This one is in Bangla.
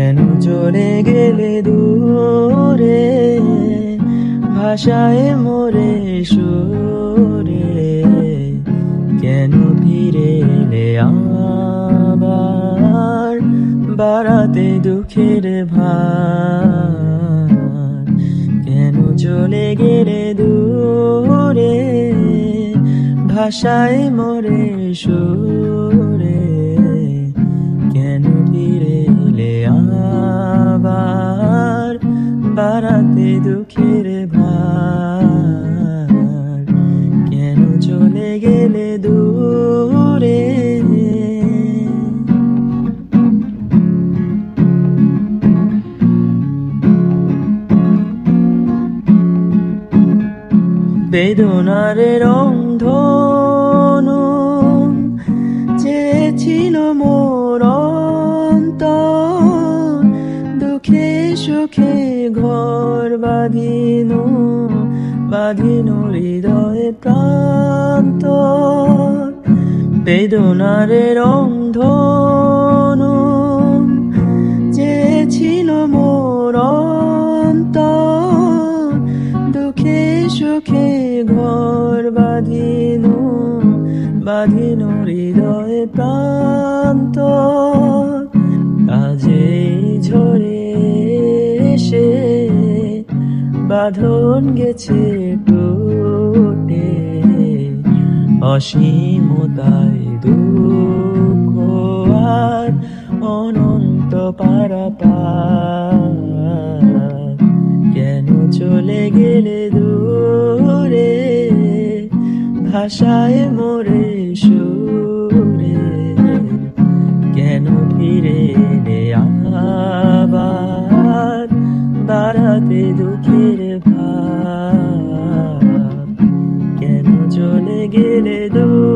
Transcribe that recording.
কেন চলে গেলে দূরে, ভাষায় মোরে সুরে, কেন ফিরে এলে আবার বাড়াতে দুঃখের ভার। কেন চলে গেলে দূরে, ভাষায় মোরে সুরে, কেন ফিরে এলে আবার বাড়াতে দুঃখের ভার। কেন চলে গেলে দূরে। বেদনার রংধনু চেয়েছিল মোর অন্তর, দুঃখে সুখে ঘর বাঁধিনু হৃদয়ে প্রান্তর। বেদনার রংধনু চেয়েছিল মোর অন্তর, দুঃখে সুখে ঘর বাঁধিনু হৃদয়ে প্রান্তর। আজে ঝরে এসে বাঁধন গেছে টুটে, অসীমতায় দুঃখ আর অনন্ত পারাপার। কেন চলে গেলে দূরে, ভাষায় মোরে সুরে, কেন ফিরে এলে আবার বাড়াতে দুঃখের ভার। কেন চলে গেলে দূরে।